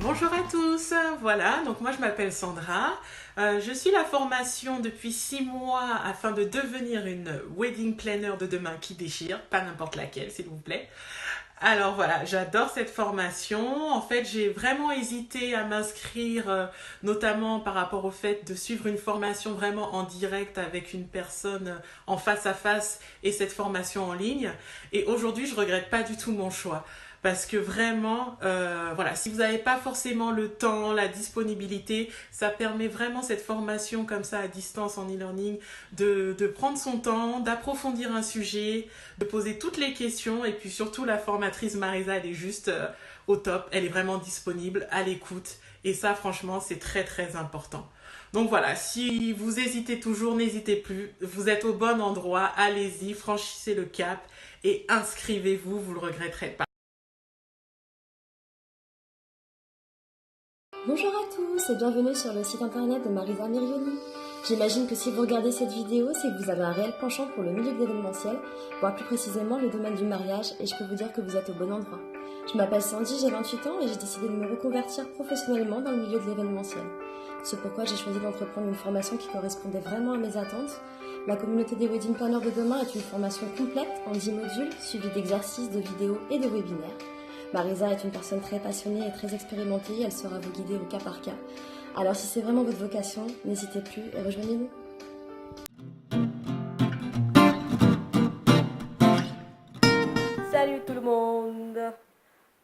Bonjour à tous, voilà, donc moi je m'appelle Sandra, je suis la formation depuis 6 mois afin de devenir une wedding planner de demain qui déchire, pas n'importe laquelle s'il vous plaît. Alors voilà, j'adore cette formation. En fait, j'ai vraiment hésité à m'inscrire, notamment par rapport au fait de suivre une formation vraiment en direct avec une personne en face à face et cette formation en ligne. Et aujourd'hui, je regrette pas du tout mon choix. Parce que vraiment, voilà, si vous n'avez pas forcément le temps, la disponibilité, ça permet vraiment cette formation comme ça à distance en e-learning de prendre son temps, d'approfondir un sujet, de poser toutes les questions et puis surtout la formatrice Marisa, elle est juste au top, elle est vraiment disponible, à l'écoute et ça franchement c'est très très important. Donc voilà, si vous hésitez toujours, n'hésitez plus, vous êtes au bon endroit, allez-y, franchissez le cap et inscrivez-vous, vous le regretterez pas. Bonjour à tous et bienvenue sur le site internet de Marisa Mirioni. J'imagine que si vous regardez cette vidéo, c'est que vous avez un réel penchant pour le milieu de l'événementiel, voire plus précisément le domaine du mariage, et je peux vous dire que vous êtes au bon endroit. Je m'appelle Sandy, j'ai 28 ans et j'ai décidé de me reconvertir professionnellement dans le milieu de l'événementiel. C'est pourquoi j'ai choisi d'entreprendre une formation qui correspondait vraiment à mes attentes. La communauté des wedding planners de demain est une formation complète en 10 modules, suivie d'exercices, de vidéos et de webinaires. Marisa est une personne très passionnée et très expérimentée, elle saura vous guider au cas par cas. Alors si c'est vraiment votre vocation, n'hésitez plus et rejoignez-nous. Salut tout le monde!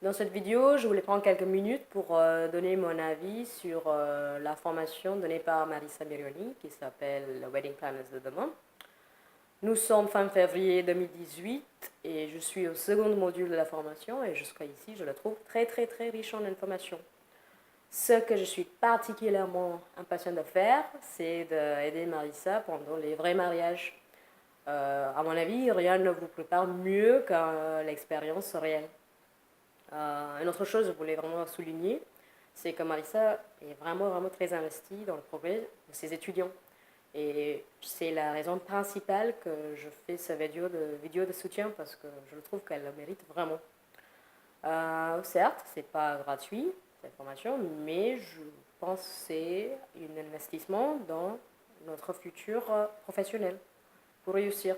Dans cette vidéo, je voulais prendre quelques minutes pour donner mon avis sur la formation donnée par Marisa Mirioni qui s'appelle Wedding Planners de demain. Nous sommes fin février 2018 et je suis au second module de la formation et jusqu'à ici, je la trouve très riche en informations. Ce que je suis particulièrement impatiente de faire, c'est d'aider Marisa pendant les vrais mariages. À mon avis, rien ne vous prépare mieux que l'expérience réelle. Une autre chose que je voulais vraiment souligner, c'est que Marisa est vraiment très investie dans le progrès de ses étudiants. Et c'est la raison principale que je fais cette vidéo de soutien parce que je trouve qu'elle le mérite vraiment. Certes, ce n'est pas gratuit cette formation, mais je pense que c'est un investissement dans notre futur professionnel pour réussir.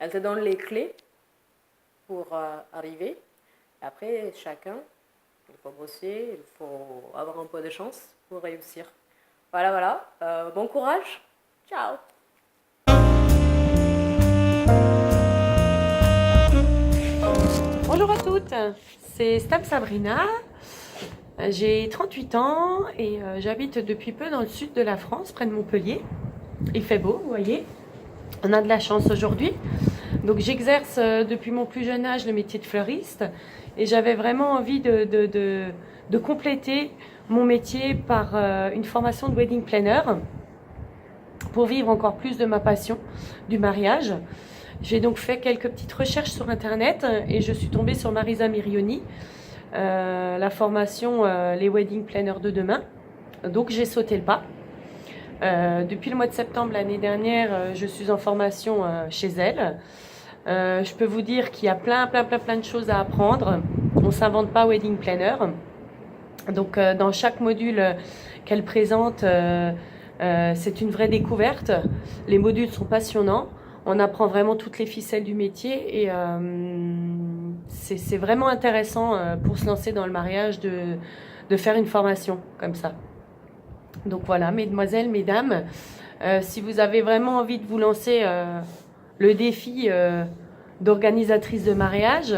Elle te donne les clés pour arriver. Après, chacun, il faut bosser, il faut avoir un peu de chance pour réussir. Voilà. Bon courage. Ciao. Bonjour à toutes, c'est Stab Sabrina, j'ai 38 ans et j'habite depuis peu dans le sud de la France, près de Montpellier. Il fait beau, vous voyez, on a de la chance aujourd'hui. Donc j'exerce depuis mon plus jeune âge le métier de fleuriste et j'avais vraiment envie de compléter mon métier par une formation de wedding planner pour vivre encore plus de ma passion du mariage. J'ai donc fait quelques petites recherches sur internet et je suis tombée sur Marisa Mirioni, la formation les wedding planners de demain. Donc j'ai sauté le pas. Depuis le mois de septembre l'année dernière, je suis en formation chez elle. Je peux vous dire qu'il y a plein de choses à apprendre. On ne s'invente pas wedding planner. Donc dans chaque module qu'elle présente, c'est une vraie découverte. Les modules sont passionnants. On apprend vraiment toutes les ficelles du métier et c'est vraiment intéressant pour se lancer dans le mariage de faire une formation comme ça. Donc voilà, mesdemoiselles, mesdames, si vous avez vraiment envie de vous lancer le défi d'organisatrice de mariage,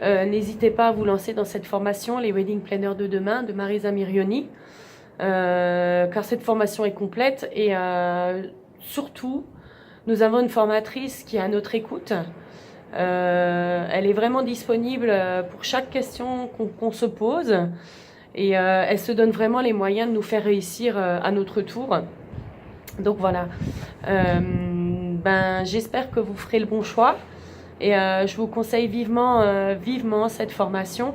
n'hésitez pas à vous lancer dans cette formation, les wedding planners de demain de Marisa Mirioni, car cette formation est complète et surtout, nous avons une formatrice qui est à notre écoute. Elle est vraiment disponible pour chaque question qu'on se pose et elle se donne vraiment les moyens de nous faire réussir à notre tour. Donc voilà, j'espère que vous ferez le bon choix et je vous conseille vivement cette formation.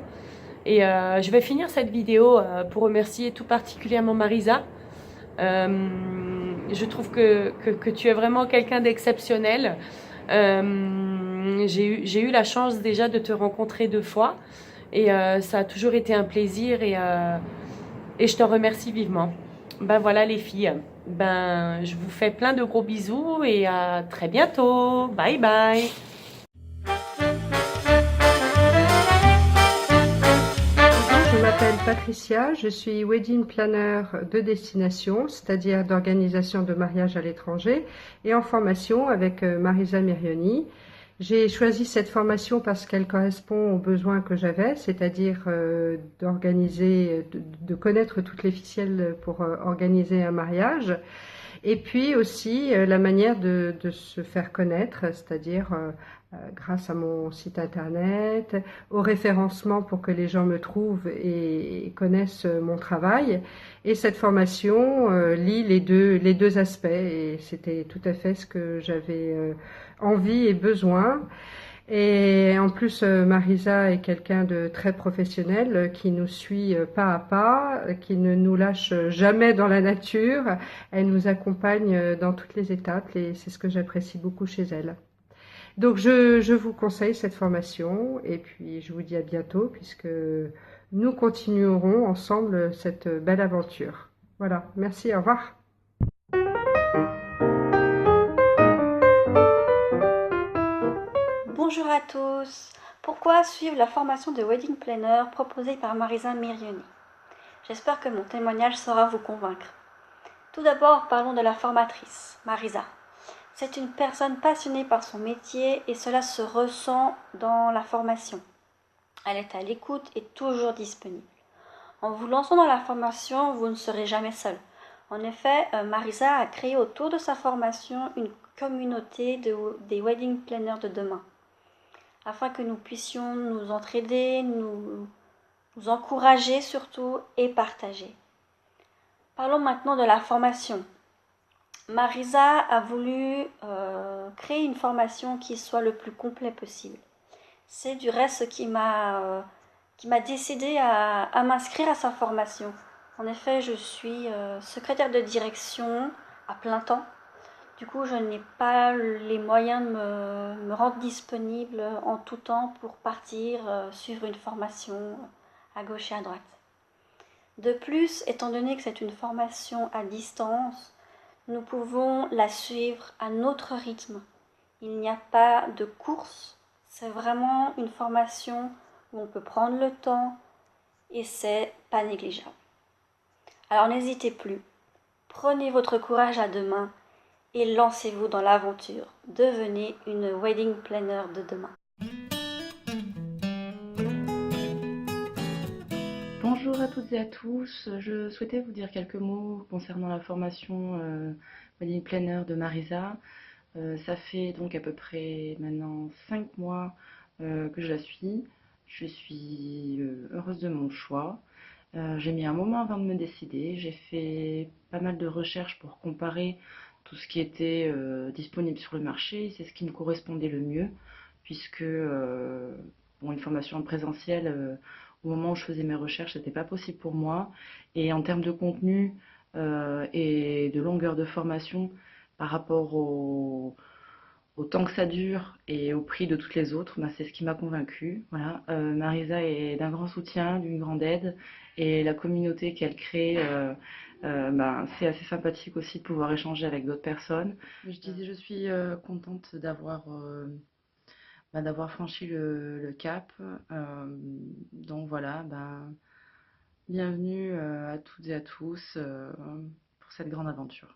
Et je vais finir cette vidéo pour remercier tout particulièrement Marisa Je trouve que tu es vraiment quelqu'un d'exceptionnel. J'ai eu la chance déjà de te rencontrer 2 fois et ça a toujours été un plaisir et je te remercie vivement. Ben voilà les filles, ben je vous fais plein de gros bisous et à très bientôt. Bye bye. Je m'appelle Patricia, je suis wedding planner de destination, c'est-à-dire d'organisation de mariage à l'étranger et en formation avec Marisa Mirioni. J'ai choisi cette formation parce qu'elle correspond aux besoins que j'avais, c'est-à-dire d'organiser, de connaître toutes les ficelles pour organiser un mariage, et puis aussi la manière de se faire connaître, c'est-à-dire grâce à mon site internet, au référencement pour que les gens me trouvent et connaissent mon travail. Et cette formation lie les deux aspects et c'était tout à fait ce que j'avais envie et besoin. Et en plus, Marisa est quelqu'un de très professionnel qui nous suit pas à pas, qui ne nous lâche jamais dans la nature. Elle nous accompagne dans toutes les étapes et c'est ce que j'apprécie beaucoup chez elle. Donc je vous conseille cette formation et puis je vous dis à bientôt puisque nous continuerons ensemble cette belle aventure. Voilà, merci, au revoir. Bonjour à tous. Pourquoi suivre la formation de Wedding Planner proposée par Marisa Mirioni? J'espère que mon témoignage saura vous convaincre. Tout d'abord, parlons de la formatrice, Marisa. C'est une personne passionnée par son métier et cela se ressent dans la formation. Elle est à l'écoute et toujours disponible. En vous lançant dans la formation, vous ne serez jamais seul. En effet, Marisa a créé autour de sa formation une communauté des wedding planners de demain, afin que nous puissions nous entraider, nous encourager surtout et partager. Parlons maintenant de la formation. Marisa a voulu créer une formation qui soit le plus complet possible. C'est du reste ce qui m'a décidé à m'inscrire à sa formation. En effet, je suis secrétaire de direction à plein temps. Du coup, je n'ai pas les moyens de me rendre disponible en tout temps pour partir suivre une formation à gauche et à droite. De plus, étant donné que c'est une formation à distance, nous pouvons la suivre à notre rythme. Il n'y a pas de course, c'est vraiment une formation où on peut prendre le temps et c'est pas négligeable. Alors n'hésitez plus, prenez votre courage à deux mains et lancez-vous dans l'aventure. Devenez une wedding planner de demain. Bonjour à toutes et à tous, je souhaitais vous dire quelques mots concernant la formation Wedding Planner de Marisa. Ça fait donc à peu près maintenant 5 mois que je la suis. Je suis heureuse de mon choix. J'ai mis un moment avant de me décider. J'ai fait pas mal de recherches pour comparer tout ce qui était disponible sur le marché. C'est ce qui me correspondait le mieux, puisque une formation en présentiel, au moment où je faisais mes recherches, c'était pas possible pour moi. Et en termes de contenu et de longueur de formation, par rapport au temps que ça dure et au prix de toutes les autres, c'est ce qui m'a convaincue. Voilà. Marisa est d'un grand soutien, d'une grande aide, et la communauté qu'elle crée, c'est assez sympathique aussi de pouvoir échanger avec d'autres personnes. Je disais, je suis contente d'avoir franchi le cap. Donc voilà, bienvenue à toutes et à tous pour cette grande aventure.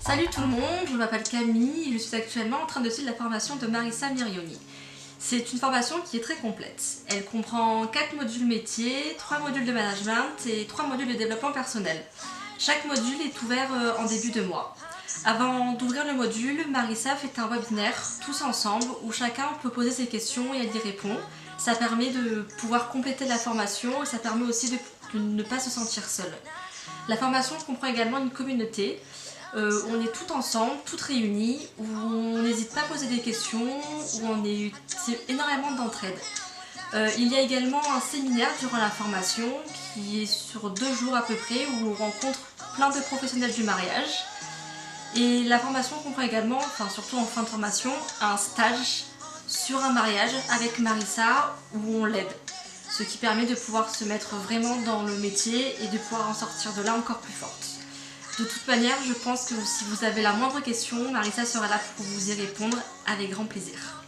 Salut tout le monde, je m'appelle Camille et je suis actuellement en train de suivre la formation de Marisa Mirioni. C'est une formation qui est très complète. Elle comprend 4 modules métiers, 3 modules de management et 3 modules de développement personnel. Chaque module est ouvert en début de mois. Avant d'ouvrir le module, Marisa fait un webinaire tous ensemble où chacun peut poser ses questions et elle y répond. Ça permet de pouvoir compléter la formation et ça permet aussi de ne pas se sentir seul. La formation comprend également une communauté. On est tout ensemble, toutes réunies, où on n'hésite pas à poser des questions, où c'est énormément d'entraide. Il y a également un séminaire durant la formation qui est sur 2 jours à peu près où on rencontre plein de professionnels du mariage. Et la formation comprend également, enfin surtout en fin de formation, un stage sur un mariage avec Marissa où on l'aide. Ce qui permet de pouvoir se mettre vraiment dans le métier et de pouvoir en sortir de là encore plus forte. De toute manière, je pense que si vous avez la moindre question, Marissa sera là pour vous y répondre avec grand plaisir.